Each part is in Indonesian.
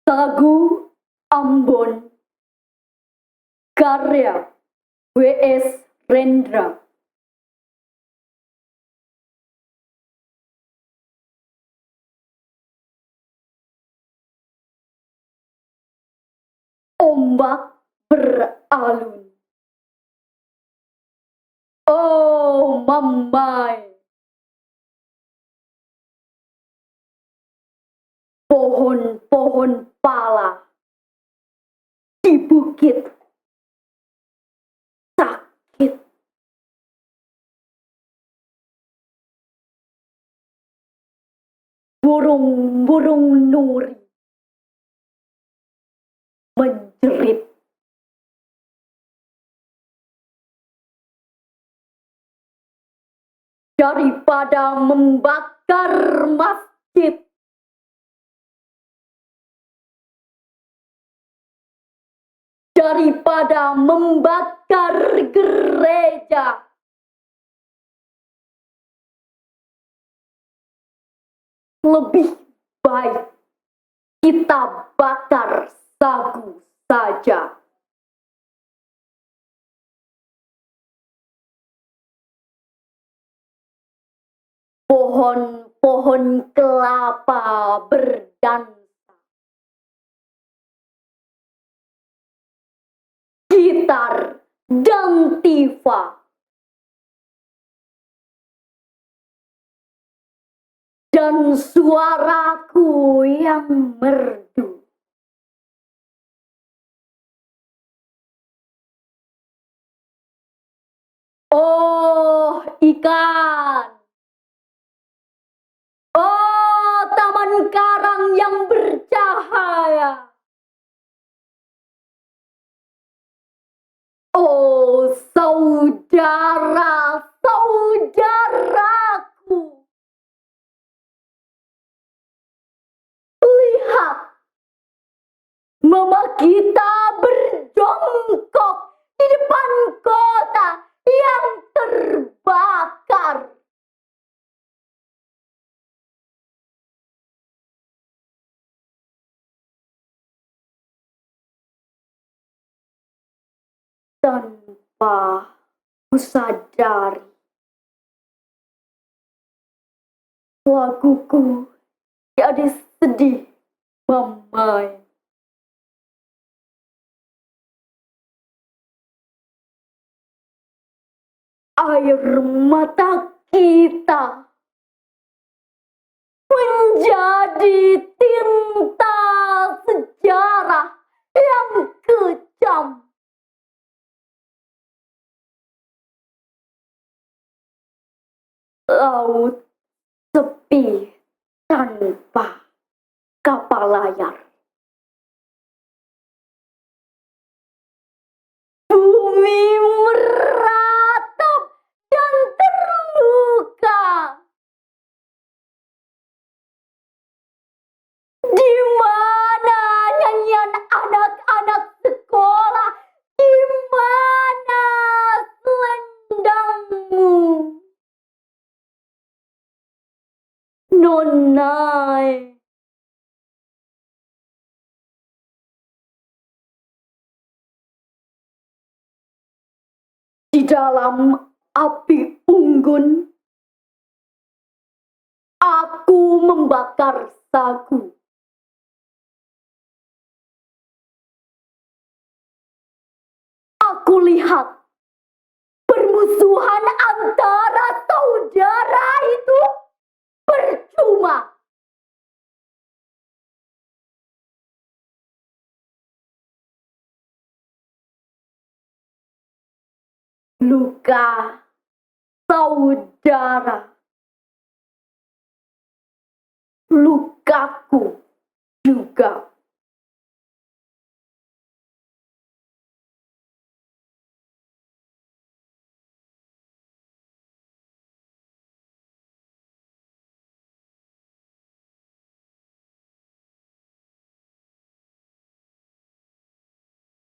Sagu Ambon karya W.S. Rendra. Ombak beralun. Oh mamai, pohon-pohon pala di bukit sakit. Burung-burung nuri menjerit. Daripada membakar masjid, daripada membakar gereja, lebih baik kita bakar sagu saja. Pohon-pohon kelapa berdansa, gitar dan tifa, dan suaraku yang merdu. Oh ikan, oh taman karang yang bercahaya, oh saudara-saudaraku, lihat mama kita berjongkok di depan kota yang terbakar. Tanpa kusadari, laguku jadi sedih mamai. Air mata kita menjadi tinta sejarah yang kejam. Laut sepi tanpa kapal layar. Bumi meratap dan terluka. Di mana nyanyian anak-anak sekolah? Di mana selendangmu, Nonai? Di dalam api unggun, aku membakar sagu. Aku lihat permusuhan antara saudara itu percuma. Luka saudara, lukaku juga.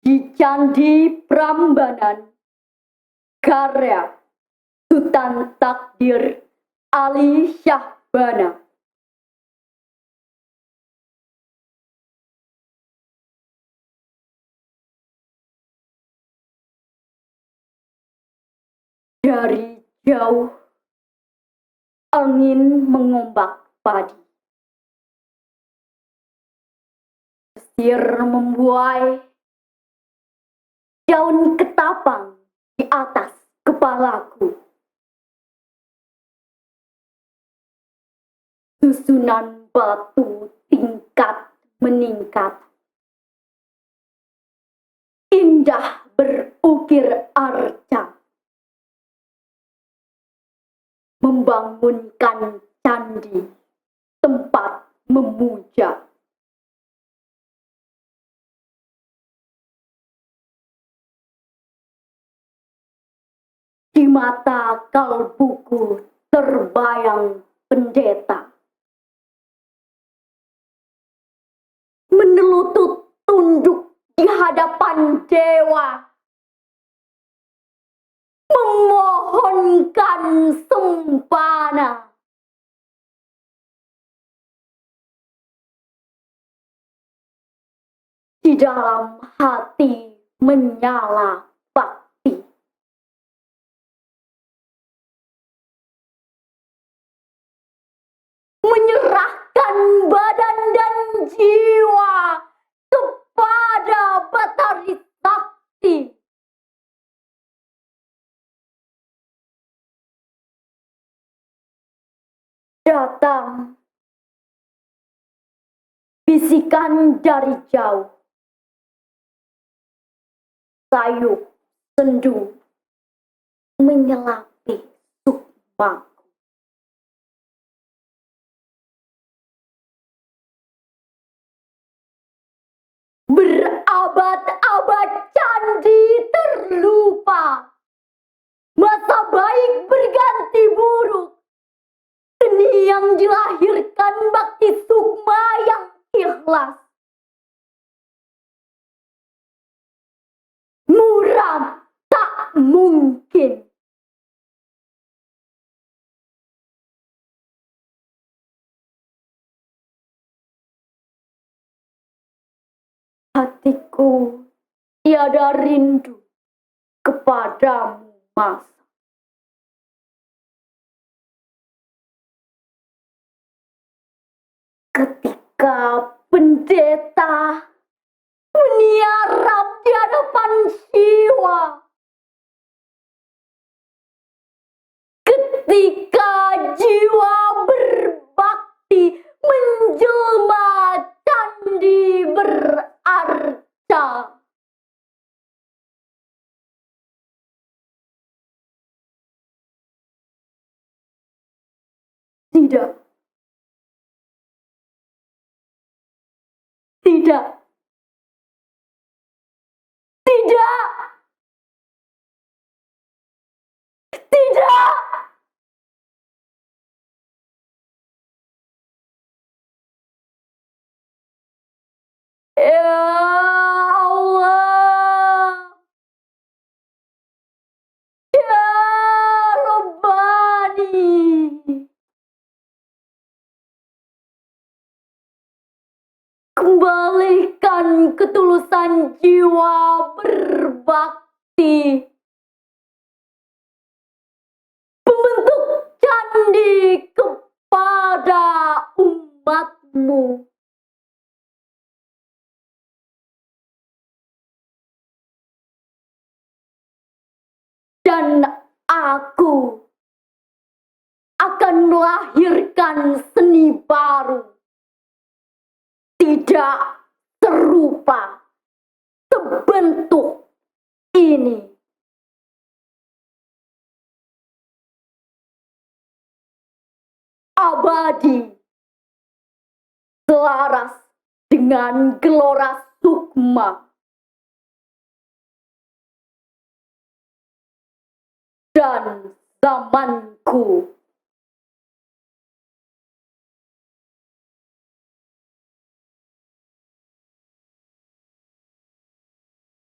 Di Candi Prambanan karya Sultan Takdir Ali Syahbana. Dari jauh angin mengombak padi. Desir membuai daun ketapang di atas kepalaku. Susunan batu tingkat meningkat. Indah berukir arca. Membangunkan candi tempat memuja. Di mata kalbuku terbayang pendeta. Menelutut tunduk di hadapan dewa. Memohonkan sempana. Di dalam hati menyala bakti. Menyerahkan badan dan jiwa kepada Batari Sakti. Datang bisikan dari jauh. Sayup sendu menyelapi sukmaku. Berabad-abad candi terlupa. Masa baik berganti buruk. Seni yang dilahirkan bakti sukma yang ikhlas. Muram tak mungkin. Hatiku tiada rindu kepadamu, Mas. Ketika pendeta meniarap di hadapan jiwa. Ketika jiwa berbakti menjelma candi berarca. Tidak. Tidak. Tidak. Tidak. Ya Allah. Ya Rabbani. Kembalikan ketulusan jiwa berbakti. Pembentuk candi kepada umatmu. Dan aku akan melahirkan seni baru. Tidak serupa sebentuk ini. Abadi, selaras dengan gelora sukma. Dan zamanku